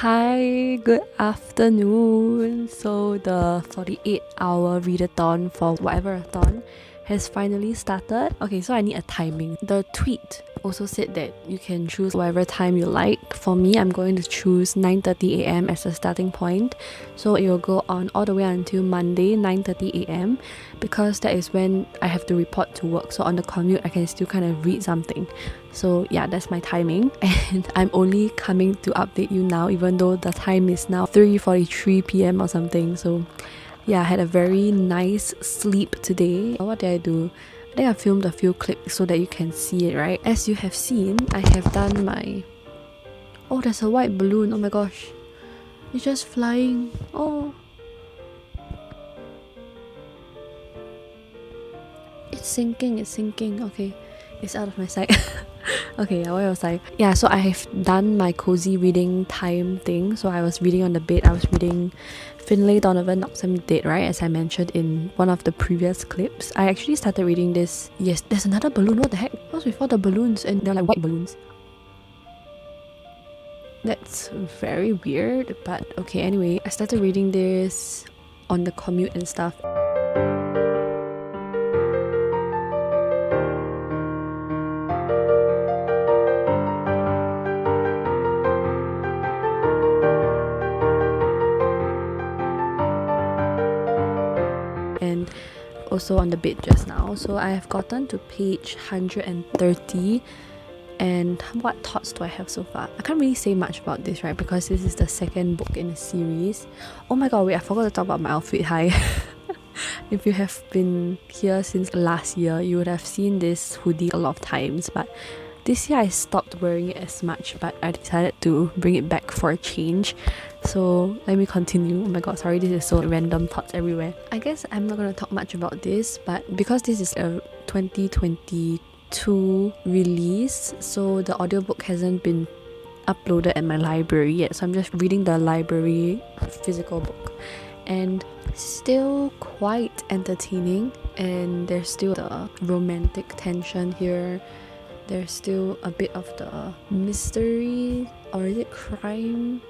Hi, good afternoon. So the 48-hour readathon for whateverthon has finally started. Okay, so I need a timing. The tweet also said that you can choose whatever time you like. For me, I'm going to choose 9:30 a.m. as a starting point. So it will go on all the way until Monday 9:30 a.m. because that is when I have to report to work. So on the commute, I can still kind of read something. So yeah, that's my timing, and I'm only coming to update you now even though the time is now 3:43 p.m. or something. So yeah, I had a very nice sleep today. What did I do? I think I filmed a few clips so that you can see it, right? As you have seen, I have done my... Oh, there's a white balloon. Oh my gosh. It's just flying. Oh. It's sinking. Okay. It's out of my sight. Okay, what was I? Yeah, so I have done my cozy reading time thing. So I was reading on the bed. I was reading Finlay Donovan Knocks Him Dead, right? As I mentioned in one of the previous clips. I actually started reading this. Yes, there's another balloon. What the heck? What's with all the balloons? And they're like white balloons. That's very weird, but okay, anyway. I started reading this on the commute and stuff. And also on the bed just now. So I have gotten to page 130, and what thoughts do I have so far? I can't really say much about this, right? Because this is the second book in the series. Oh my god, wait, I forgot to talk about my outfit. Hi. If you have been here since last year, you would have seen this hoodie a lot of times, but this year I stopped wearing it as much, but I decided to bring it back for a change. So let me continue. Oh my god, sorry, this is so random thoughts everywhere. I guess I'm not gonna talk much about this, but because this is a 2022 release, so the audiobook hasn't been uploaded at my library yet, so I'm just reading the library physical book, and still quite entertaining, and there's still the romantic tension here. There's still a bit of the mystery, or is it crime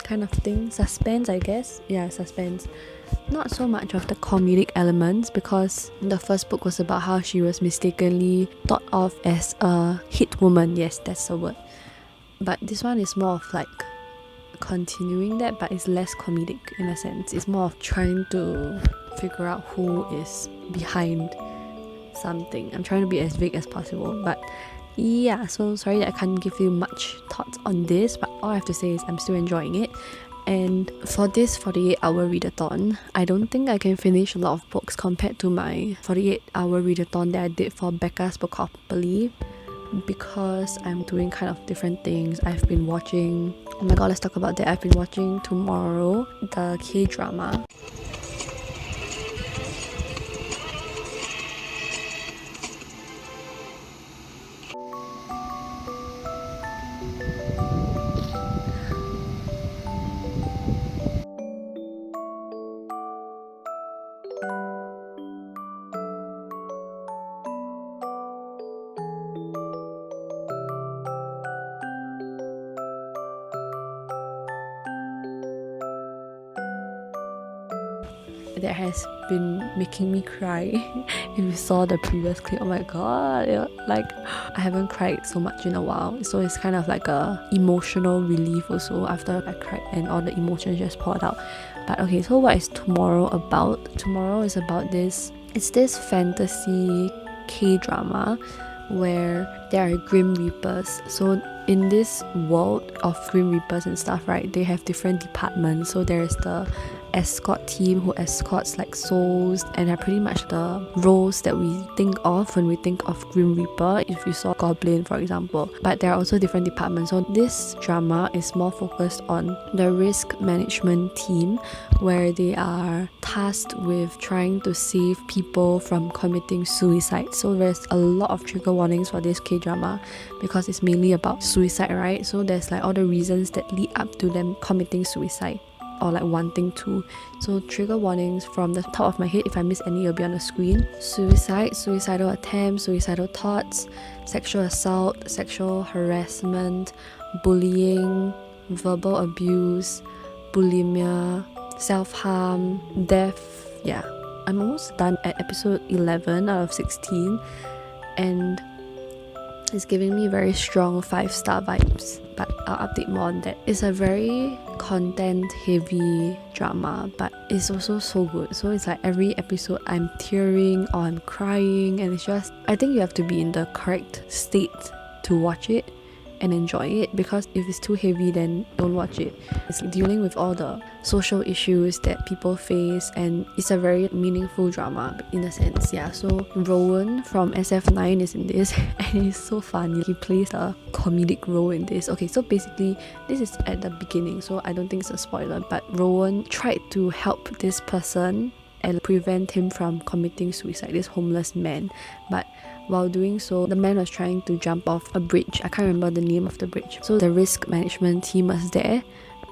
kind of thing? Suspense, I guess. Yeah, suspense. Not so much of the comedic elements, because the first book was about how she was mistakenly thought of as a hit woman. Yes, that's the word. But this one is more of like continuing that, but it's less comedic in a sense. It's more of trying to figure out who is behind something. I'm trying to be as vague as possible, but yeah, so sorry that I can't give you much thoughts on this, but all I have to say is I'm still enjoying it. And for this 48-hour readathon, I don't think I can finish a lot of books compared to my 48-hour readathon that I did for Becca's Bookopoly, because I'm doing kind of different things. I've been watching... Oh my god, let's talk about that. I've been watching Tomorrow, the K-drama. That has been making me cry. If you saw the previous clip, oh my god, like I haven't cried so much in a while, so it's kind of like a emotional relief also after I cried and all the emotions just poured out. But okay, so what is Tomorrow about? Tomorrow is about this fantasy K-drama where there are Grim Reapers. So in this world of Grim Reapers and stuff, right, they have different departments. So there is the escort team who escorts like souls, and are pretty much the roles that we think of when we think of Grim Reaper, if you saw Goblin for example. But there are also different departments. So this drama is more focused on the risk management team, where they are tasked with trying to save people from committing suicide. So there's a lot of trigger warnings for this K-drama because it's mainly about suicide, right? So there's like all the reasons that lead up to them committing suicide, or like wanting to. So trigger warnings from the top of my head, if I miss any, it'll be on the screen. Suicide, suicidal attempts, suicidal thoughts, sexual assault, sexual harassment, bullying, verbal abuse, bulimia, self-harm, death. Yeah, I'm almost done at episode 11 out of 16, and it's giving me very strong 5-star vibes, but I'll update more on that. It's a very content heavy drama, but it's also so good. So it's like every episode I'm tearing or I'm crying, and it's just, I think you have to be in the correct state to watch it and enjoy it, because if it's too heavy, then don't watch it. It's dealing with all the social issues that people face, and it's a very meaningful drama in a sense. Yeah, so Rowan from SF9 is in this and he's so funny. He plays a comedic role in this. Okay, so basically this is at the beginning, so I don't think it's a spoiler, but Rowan tried to help this person and prevent him from committing suicide, this homeless man. But while doing so, the man was trying to jump off a bridge. I can't remember the name of the bridge. So the risk management team was there,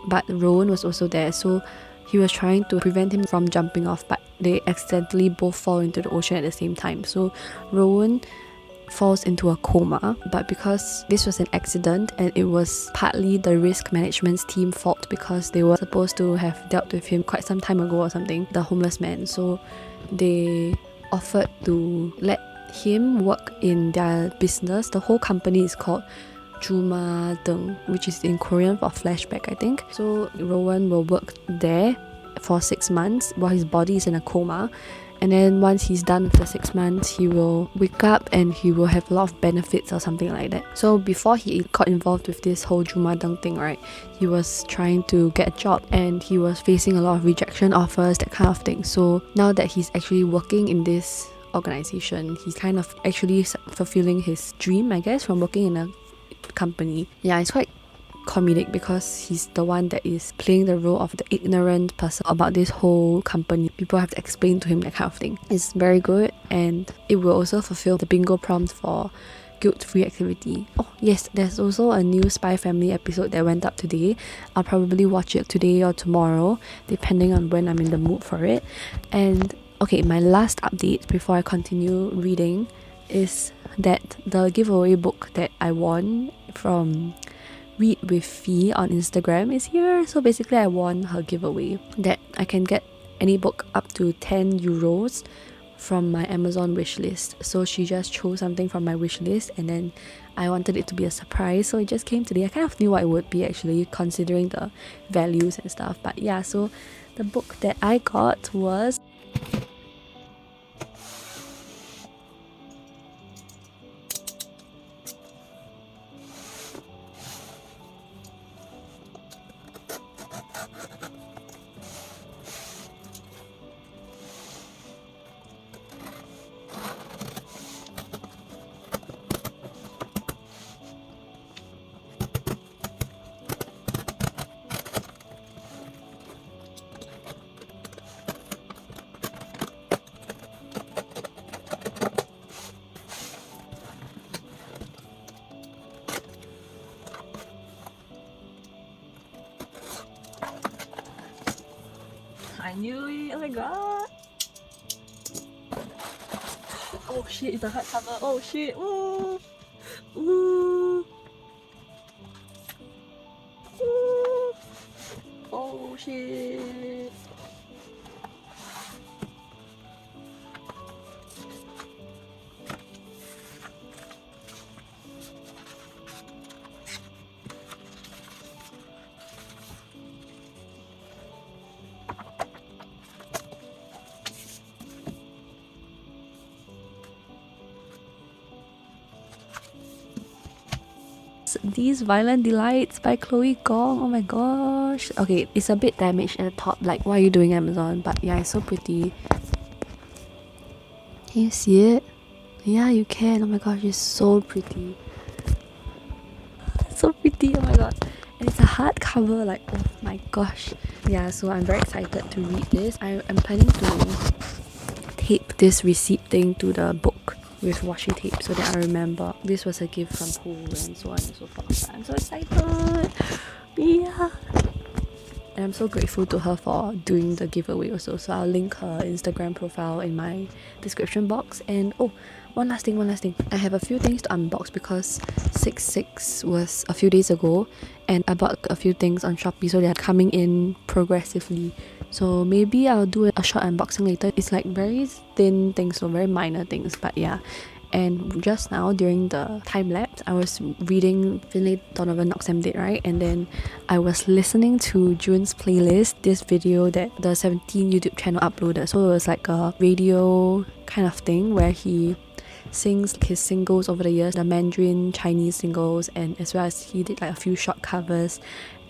but Rowan was also there. So he was trying to prevent him from jumping off, but they accidentally both fall into the ocean at the same time. So Rowan falls into a coma, but because this was an accident and it was partly the risk management's team fault, because they were supposed to have dealt with him quite some time ago or something, the homeless man. So they offered to let him work in their business. The whole company is called Juma Deng, which is in Korean for flashback, I think. So Rowan will work there for 6 months while his body is in a coma, and then once he's done with the 6 months, he will wake up and he will have a lot of benefits or something like that. So before he got involved with this whole Juma Deng thing, right, he was trying to get a job and he was facing a lot of rejection offers, that kind of thing. So now that he's actually working in this organization, he's kind of actually fulfilling his dream, I guess, from working in a company. Yeah, it's quite comedic because he's the one that is playing the role of the ignorant person about this whole company. People have to explain to him, that kind of thing. It's very good, and it will also fulfill the bingo prompt for guilt-free activity. Oh yes, there's also a new Spy Family episode that went up today. I'll probably watch it today or tomorrow, depending on when I'm in the mood for it. And okay, my last update before I continue reading is that the giveaway book that I won from Read with Fee on Instagram is here. So basically I won her giveaway that I can get any book up to 10 euros from my Amazon wishlist. So she just chose something from my wishlist, and then I wanted it to be a surprise, so it just came today. I kind of knew what it would be actually, considering the values and stuff. But yeah, so the book that I got was I knew it, oh my god. Oh shit, it's a hardcover. Oh shit, ooh. Ooh. Ooh. Oh shit. These Violent Delights by Chloe Gong. Oh my gosh. Okay, it's a bit damaged at the top. Like, what are you doing, Amazon? But yeah, it's so pretty. Can you see it? Yeah, you can. Oh my gosh, it's so pretty. So pretty, oh my god. And it's a hardcover, like, oh my gosh. Yeah, so I'm very excited to read this. I'm planning to tape this receipt thing to the book with washi tape so that I remember this was a gift from who and so on and so forth. I'm so excited. Yeah. And I'm so grateful to her for doing the giveaway also. So I'll link her Instagram profile in my description box. And oh, one last thing. I have a few things to unbox because 6/6 was a few days ago and I bought a few things on Shopee, so they're coming in progressively. So maybe I'll do a short unboxing later. It's like very thin things, so very minor things, but yeah. And just now during the time lapse, I was reading Finlay Donovan Knox Date, right? And then I was listening to June's playlist, this video that the 17 YouTube channel uploaded. So it was like a radio kind of thing where he sings his singles over the years, the Mandarin Chinese singles, and as well as he did like a few short covers,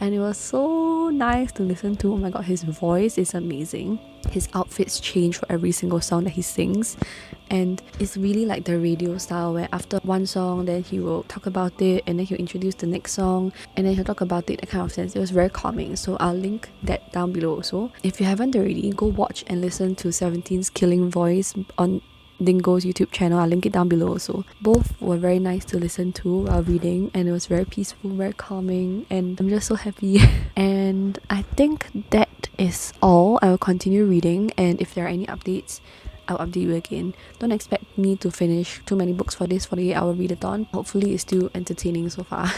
and it was so nice to listen to. Oh my god, his voice is amazing. His outfits change for every single song that he sings, and it's really like the radio style where after one song then he will talk about it and then he'll introduce the next song and then he'll talk about it, that kind of sense. It was very calming, so I'll link that down below also. If you haven't already, go watch and listen to 17's Killing Voice on Dingo's YouTube channel. I'll link it down below also. Both were very nice to listen to while reading, and it was very peaceful, very calming, and I'm just so happy. And I think that is all. I will continue reading, and if there are any updates, I'll update you again. Don't expect me to finish too many books for this 48-hour readathon. Hopefully it's still entertaining so far.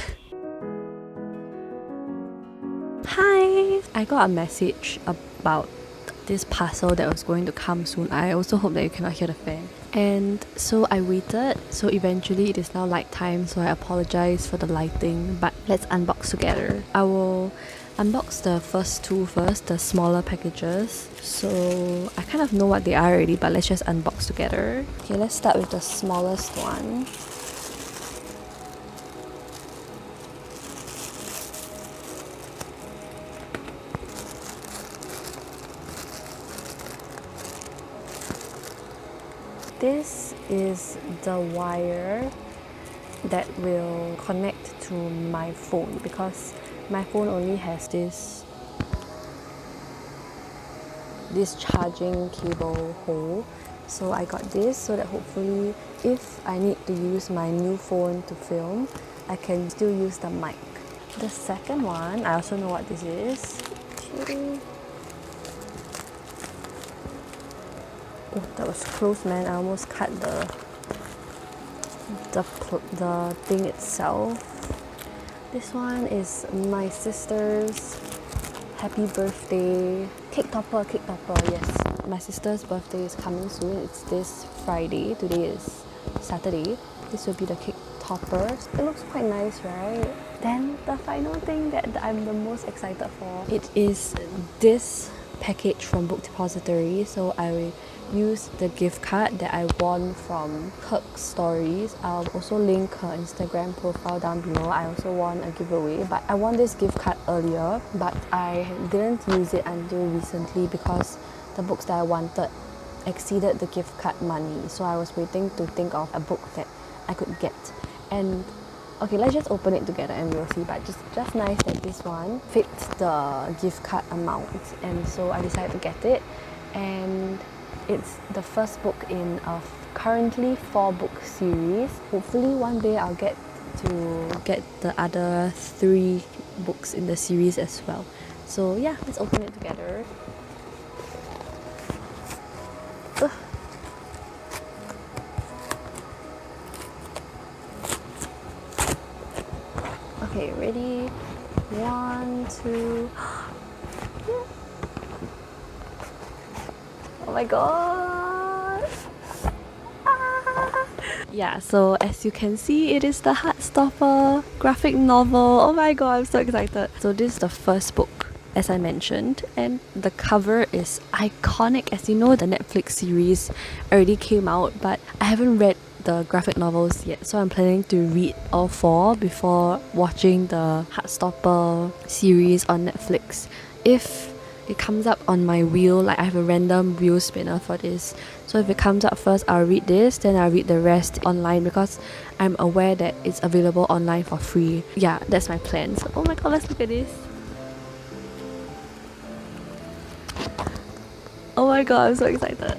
Hi! I got a message about this parcel that was going to come soon. I also hope that you cannot hear the fan. And so I waited, so eventually it is now light time, so I apologize for the lighting, but let's unbox together. I will unbox the first two first, the smaller packages. So I kind of know what they are already, but let's just unbox together. Okay, let's start with the smallest one. This is the wire that will connect to my phone because my phone only has this charging cable hole. So I got this so that hopefully if I need to use my new phone to film, I can still use the mic. The second one, I also know what this is. Okay. Oh, that was close, man. I almost cut the thing itself. This one is my sister's happy birthday cake topper. Yes, my sister's birthday is coming soon. It's this Friday. Today is Saturday. This will be the cake topper. It looks quite nice, right? Then the final thing that I'm the most excited for, it is this package from Book Depository. So I will use the gift card that I won from Kirk's stories. I'll also link her Instagram profile down below. I also won a giveaway, but I won this gift card earlier, but I didn't use it until recently because the books that I wanted exceeded the gift card money. So I was waiting to think of a book that I could get. And okay, let's just open it together and we'll see. But just nice that this one fits the gift card amount, and so I decided to get it. And it's the first book in a currently 4-book series. Hopefully one day I'll get to get the other 3 books in the series as well. So yeah, let's open it together. Ugh. Okay, ready? 1, 2. Oh my god! Ah. Yeah, so as you can see, it is the Heartstopper graphic novel. Oh my god, I'm so excited. So this is the first book, as I mentioned, and the cover is iconic. As you know, the Netflix series already came out, but I haven't read the graphic novels yet, so I'm planning to read all 4 before watching the Heartstopper series on Netflix. If it comes up on my wheel, like I have a random wheel spinner for this, so if it comes up first, I'll read this, then I'll read the rest online because I'm aware that it's available online for free. Yeah, that's my plan. So oh my god, let's look at this. Oh my god, I'm so excited.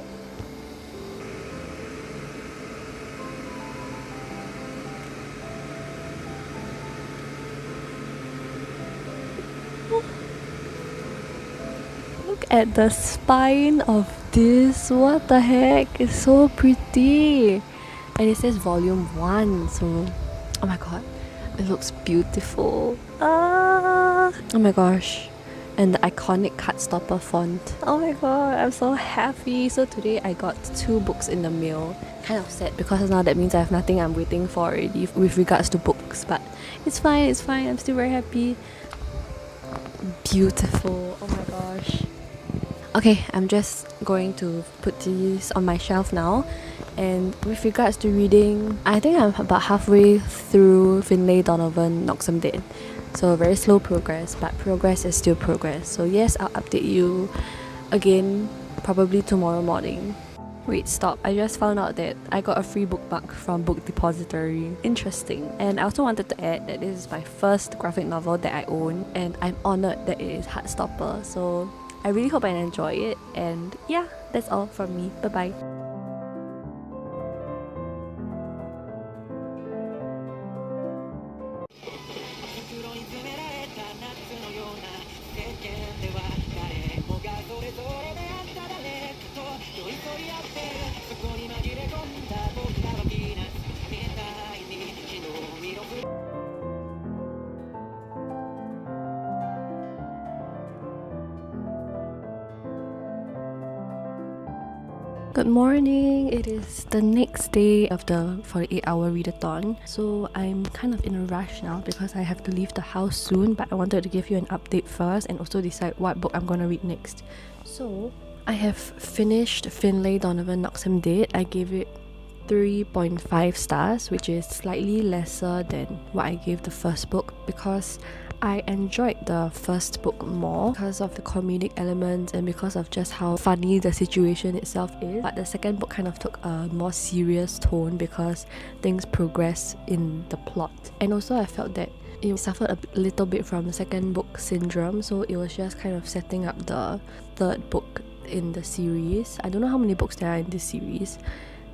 Look at the spine of this. What the heck? It's so pretty. and it says volume 1, so oh my god, it looks beautiful. Oh my gosh. And the iconic cardstopper font. Oh my god, I'm so happy. So today I got 2 books in the mail. Kind of sad because now that means I have nothing I'm waiting for already with regards to books, but it's fine, I'm still very happy. Beautiful, oh my gosh. Okay, I'm just going to put these on my shelf now. And with regards to reading, I think I'm about halfway through Finlay Donovan Knocks 'em Dead. So very slow progress, but progress is still progress. So yes, I'll update you again probably tomorrow morning. Wait, stop. I just found out that I got a free bookmark from Book Depository. Interesting. And I also wanted to add that this is my first graphic novel that I own, and I'm honoured that it is Heartstopper. So I really hope I enjoy it. And yeah, that's all from me. Bye-bye. Good morning! It is the next day of the 48-hour readathon. So I'm kind of in a rush now because I have to leave the house soon, but I wanted to give you an update first and also decide what book I'm gonna read next. So I have finished Finlay Donovan Knocks 'em Dead. I gave it 3.5 stars, which is slightly lesser than what I gave the first book because I enjoyed the first book more because of the comedic elements and because of just how funny the situation itself is. But the second book kind of took a more serious tone because things progress in the plot. And also I felt that it suffered a little bit from the second book syndrome, so it was just kind of setting up the third book in the series. I don't know how many books there are in this series.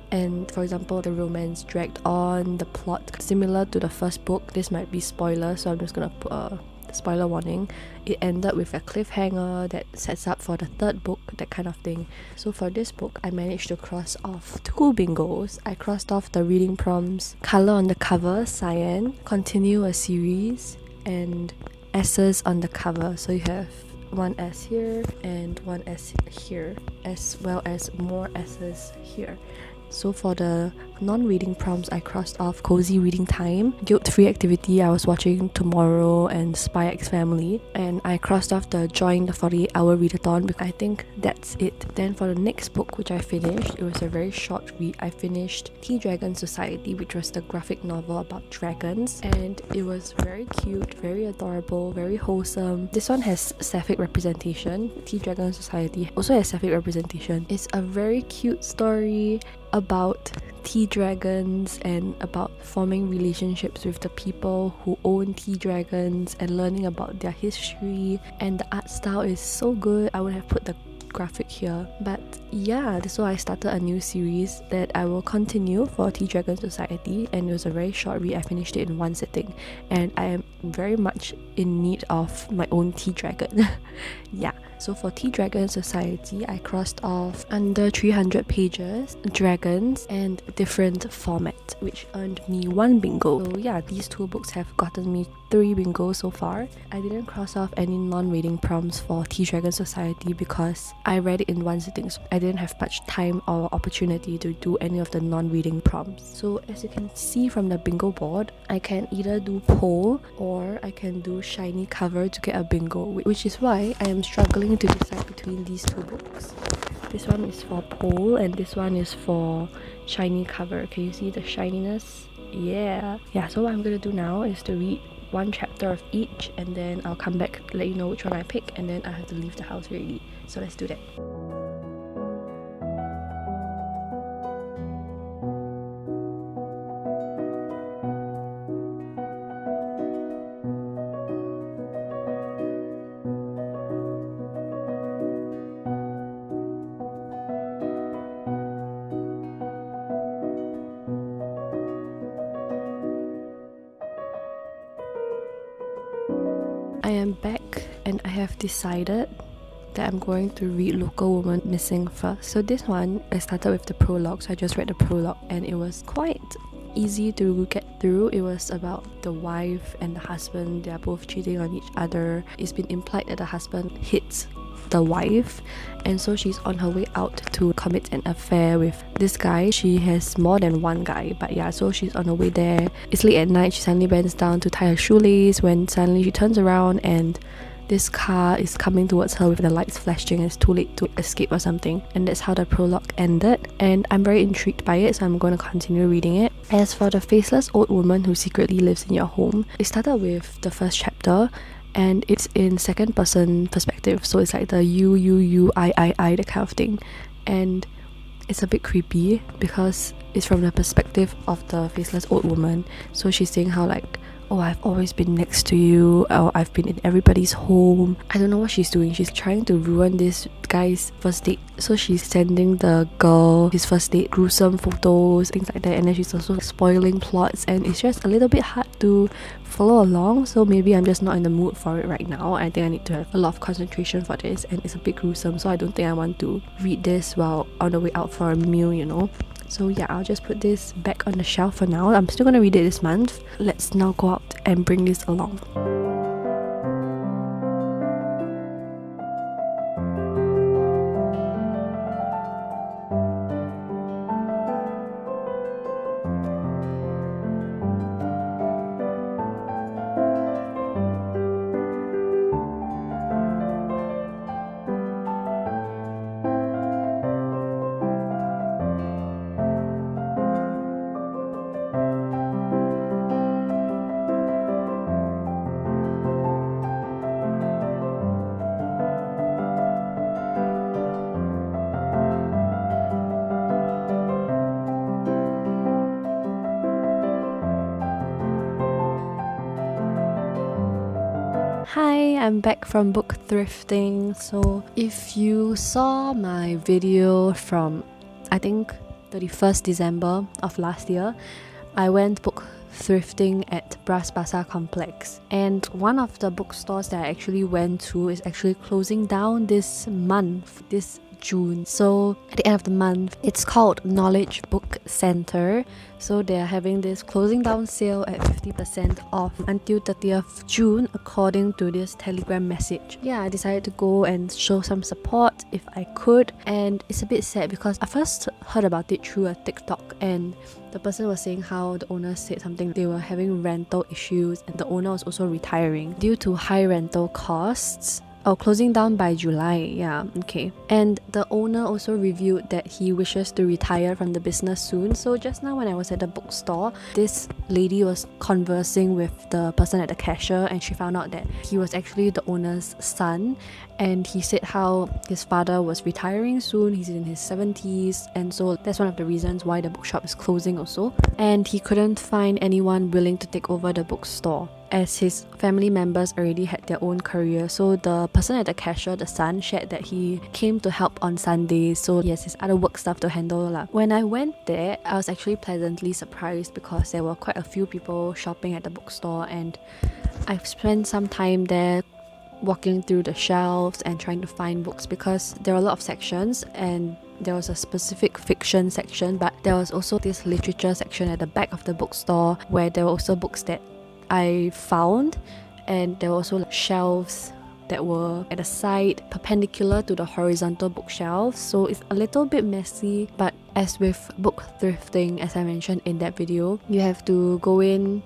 And for example, the romance dragged on, the plot similar to the first book. This might be spoiler, so I'm just gonna put a spoiler warning. It ended with a cliffhanger that sets up for the third book, that kind of thing. So for this book, I managed to cross off 2 bingos. I crossed off the reading prompts, color on the cover, cyan, continue a series, and S's on the cover. So you have one S here and one S here, as well as more S's here. So for the non-reading prompts, I crossed off Cozy Reading Time, Guilt-Free Activity, I was watching Tomorrow, and Spy X Family. And I crossed off the Join the 48-Hour Readathon because I think that's it. Then for the next book, which I finished, it was a very short read. I finished Tea Dragon Society, which was the graphic novel about dragons. And it was very cute, very adorable, very wholesome. This one has sapphic representation. Tea Dragon Society also has sapphic representation. It's a very cute story about tea dragons and about forming relationships with the people who own tea dragons and learning about their history, and the art style is so good. I would have put the graphic here, but yeah, so I started a new series that I will continue for Tea Dragon Society, and it was a very short read. I finished it in one sitting, and I am very much in need of my own tea dragon. Yeah, so for Tea Dragon Society, I crossed off under 300 pages, dragons, and different format, which earned me 1 bingo. So yeah, these 2 books have gotten me 3 bingos so far. I didn't cross off any non-reading prompts for Tea Dragon Society because I read it in one sitting, so I didn't have much time or opportunity to do any of the non-reading prompts. So as you can see from the bingo board, I can either do poll or I can do shiny cover to get a bingo, which is why I am struggling to decide between these 2 books. This one is for poll and this one is for shiny cover. Can you see the shininess? Yeah, so what I'm gonna do now is to read 1 chapter of each, and then I'll come back to let you know which one I pick, and then I have to leave the house already. So let's do that. I am back and I have decided that I'm going to read Local Woman Missing first. So this one, I started with the prologue, so I just read the prologue and it was quite easy to get through. It was about the wife and the husband. They are both cheating on each other. It's been implied that the husband hits the wife, and so she's on her way out to commit an affair with this guy. She has more than one guy, but yeah, so she's on her way there. It's late at night. She suddenly bends down to tie her shoelace when suddenly she turns around and this car is coming towards her with the lights flashing and it's too late to escape or something. And that's how the prologue ended, and I'm very intrigued by it, so I'm going to continue reading it. As for the faceless old woman who secretly lives in your home, it started with the first chapter and it's in second person perspective, so it's like the you, I, that kind of thing, and it's a bit creepy because it's from the perspective of the faceless old woman. So she's saying how like, oh, I've always been next to you, or I've been in everybody's home. I don't know what she's doing. She's trying to ruin this guy's first date. So she's sending the girl his first date gruesome photos, things like that, and then she's also spoiling plots, and it's just a little bit hard to follow along. So maybe I'm just not in the mood for it right now. I think I need to have a lot of concentration for this, and it's a bit gruesome, so I don't think I want to read this while on the way out for a meal, you know. So yeah, I'll just put this back on the shelf for now. I'm still gonna read it this month. Let's now go out and bring this along. Hi, I'm back from book thrifting. So if you saw my video from I think 31st December of last year, I went book thrifting at Bras Basah Complex, and one of the bookstores that I actually went to is actually closing down this month, this June. So at the end of the month, it's called Knowledge Book Center. So they're having this closing down sale at 50% off until 30th June according to this Telegram message. Yeah, I decided to go and show some support if I could, and it's a bit sad because I first heard about it through a TikTok, and the person was saying how the owner said something, they were having rental issues and the owner was also retiring due to high rental costs. Oh, closing down by July, yeah, okay. And the owner also revealed that he wishes to retire from the business soon. So just now when I was at the bookstore, this lady was conversing with the person at the cashier, and she found out that he was actually the owner's son, and he said how his father was retiring soon, he's in his 70s, and so that's one of the reasons why the bookshop is closing also. And he couldn't find anyone willing to take over the bookstore, as his family members already had their own career. So the person at the cashier, the son, shared that he came to help on Sundays, so he has his other work stuff to handle lah. When I went there, I was actually pleasantly surprised because there were quite a few people shopping at the bookstore, and I've spent some time there walking through the shelves and trying to find books because there are a lot of sections, and there was a specific fiction section, but there was also this literature section at the back of the bookstore where there were also books that I found, and there were also like shelves that were at the side perpendicular to the horizontal bookshelves, so it's a little bit messy. But as with book thrifting, as I mentioned in that video, you have to go in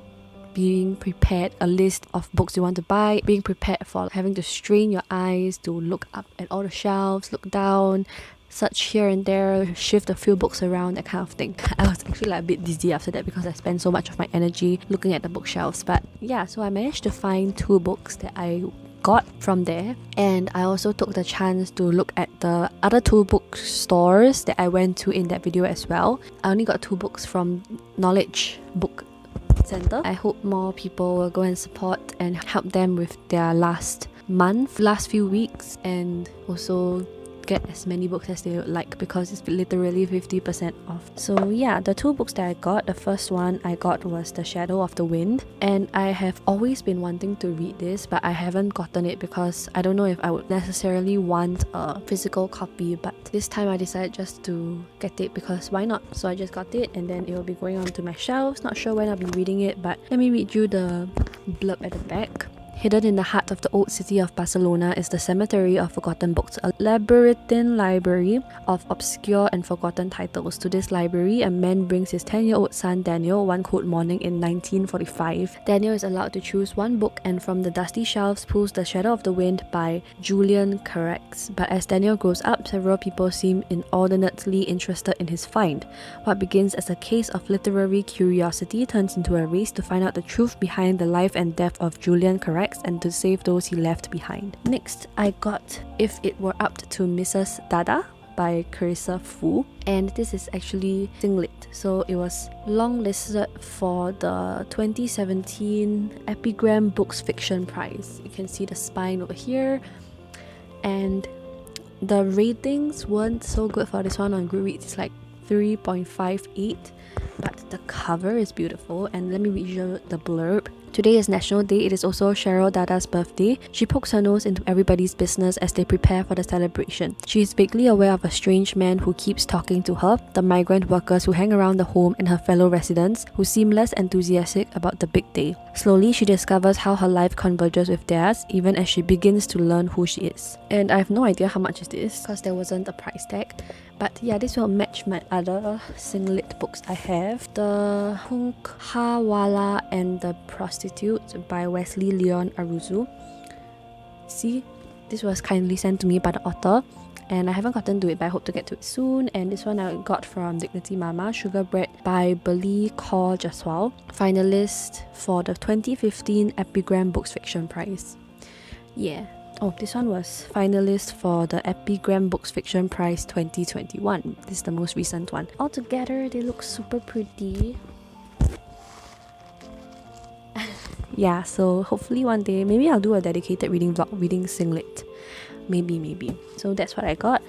being prepared, a list of books you want to buy, being prepared for having to strain your eyes to look up at all the shelves, look down, search here and there, shift a few books around, that kind of thing. I was actually like a bit dizzy after that because I spent so much of my energy looking at the bookshelves. But yeah, so I managed to find 2 books that I got from there, and I also took the chance to look at the other 2 bookstores that I went to in that video as well. I only got 2 books from Knowledge Book Center. I hope more people will go and support and help them with their last few weeks, and also get as many books as they would like because it's literally 50% off. So yeah, the 2 books that I got, the first one I got was The Shadow of the Wind, and I have always been wanting to read this, but I haven't gotten it because I don't know if I would necessarily want a physical copy, but this time I decided just to get it because why not? So I just got it, and then it will be going onto my shelves. Not sure when I'll be reading it, but let me read you the blurb at the back. Hidden in the heart of the old city of Barcelona is the Cemetery of Forgotten Books, a labyrinthine library of obscure and forgotten titles. To this library, a man brings his 10-year-old son Daniel one cold morning in 1945. Daniel is allowed to choose one book and from the dusty shelves pulls The Shadow of the Wind by Julian Carrex. But as Daniel grows up, several people seem inordinately interested in his find. What begins as a case of literary curiosity turns into a race to find out the truth behind the life and death of Julian Carrex and to save those he left behind. Next, I got If It Were Up to Mrs. Dada by Carissa Fu, and this is actually singlet, so it was longlisted for the 2017 Epigram Books Fiction Prize. You can see the spine over here, and the ratings weren't so good for this one on Goodreads. It's like 3.58, but the cover is beautiful. And let me read you the blurb. Today is National Day. It is also Cheryl Dada's birthday. She pokes her nose into everybody's business as they prepare for the celebration. She is vaguely aware of a strange man who keeps talking to her, the migrant workers who hang around the home, and her fellow residents who seem less enthusiastic about the big day. Slowly, she discovers how her life converges with theirs, even as she begins to learn who she is. And I have no idea how much is this because there wasn't a price tag. But yeah, this will match my other singlet books I have. The Hunkawala and the Prostitute by Wesley Leon Aruzu. See, this was kindly sent to me by the author, and I haven't gotten to it, but I hope to get to it soon. And this one I got from Dignity Mama, Sugar Bread by Bali Kaur Jaswal, finalist for the 2015 Epigram Books Fiction Prize. Yeah. Oh, this one was finalist for the Epigram Books Fiction Prize 2021. This is the most recent one. Altogether, they look super pretty. Yeah, so hopefully one day, maybe I'll do a dedicated reading vlog, reading singlet. Maybe. So that's what I got.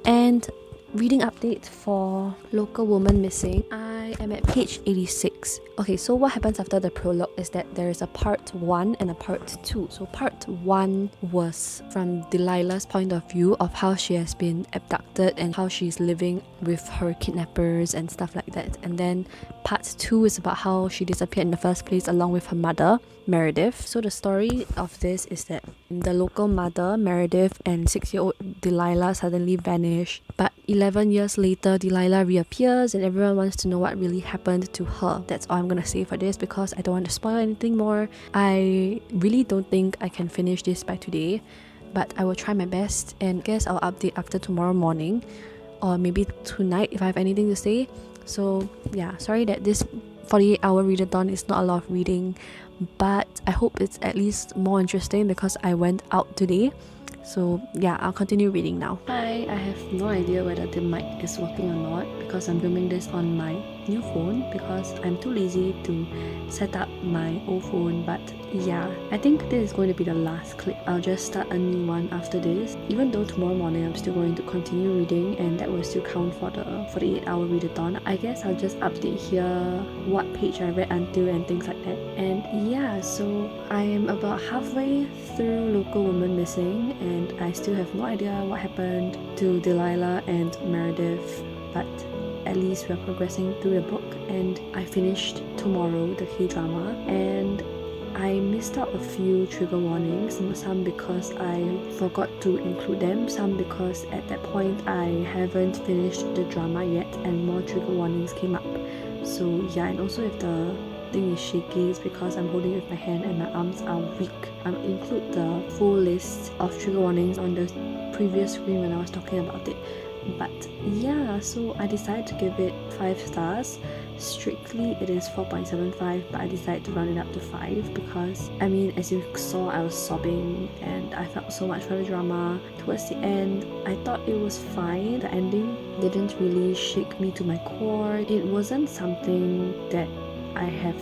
And reading update for Local Woman Missing. I am at page 86. Okay, so what happens after the prologue is that there is a part 1 and a part 2. So part 1 was from Delilah's point of view of how she has been abducted and how she's living with her kidnappers and stuff like that. And then part 2 is about how she disappeared in the first place along with her mother, Meredith. So the story of this is that the local mother, Meredith, and 6-year-old Delilah suddenly vanish. But 11 years later, Delilah reappears and everyone wants to know what really happened to her. That's all I'm gonna say for this because I don't want to spoil anything more. I really don't think I can finish this by today, but I will try my best, and guess I'll update after tomorrow morning or maybe tonight if I have anything to say. So yeah, sorry that this 48-hour readathon is not a lot of reading, but I hope it's at least more interesting because I went out today. So yeah, I'll continue reading now. Hi, I have no idea whether the mic is working or not because I'm filming this on my new phone because I'm too lazy to set up my old phone. But yeah, I think this is going to be the last clip. I'll just start a new one after this. Even though tomorrow morning I'm still going to continue reading and that will still count for the 48-hour readathon. I guess I'll just update here what page I read until and things like that. And yeah, so I am about halfway through Local Woman Missing and I still have no idea what happened to Delilah and Meredith, but at least we're progressing through the book. And I finished Tomorrow, the K-drama, and I missed out a few trigger warnings, some because I forgot to include them, some because at that point I haven't finished the drama yet and more trigger warnings came up. So yeah, and also if the thing is shaky, it's because I'm holding it with my hand and my arms are weak. I'll include the full list of trigger warnings on the previous screen when I was talking about it. But yeah, so I decided to give it 5 stars. Strictly it is 4.75, but I decided to round it up to 5 because I mean, as you saw, I was sobbing and I felt so much for the drama. Towards the end, I thought it was fine. The ending didn't really shake me to my core. It wasn't something that I have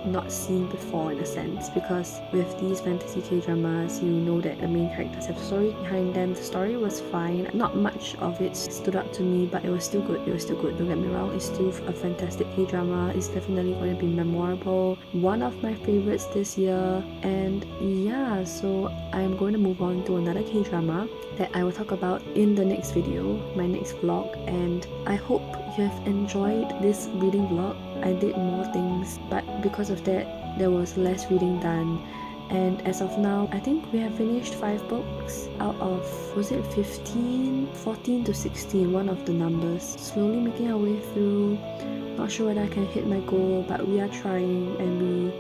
not seen before in a sense, because with these fantasy K-dramas you know that the main characters have stories behind them. The story was fine, not much of it stood out to me, but it was still good. Don't get me wrong, it's still a fantastic K-drama. It's definitely going to be memorable, one of my favorites this year. And yeah, so I'm going to move on to another K-drama that I will talk about in the next video, my next vlog. And I hope you have enjoyed this reading vlog. I did more things, but because of that there was less reading done. And as of now, I think we have finished 5 books out of, was it 15? 14 to 16, one of the numbers. Slowly making our way through. Not sure whether I can hit my goal, but we are trying and we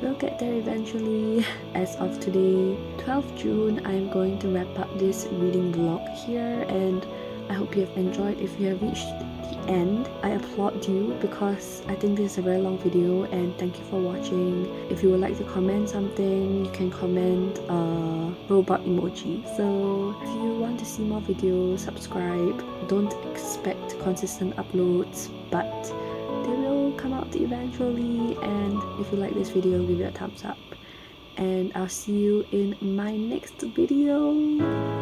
will get there eventually. As of today, 12th June, I'm going to wrap up this reading vlog here, and I hope you have enjoyed. If you have reached the end, I applaud you, because I think this is a very long video, and thank you for watching. If you would like to comment something, you can comment robot emoji. So if you want to see more videos, subscribe. Don't expect consistent uploads, but they will come out eventually. And if you like this video, give it a thumbs up, and I'll see you in my next video.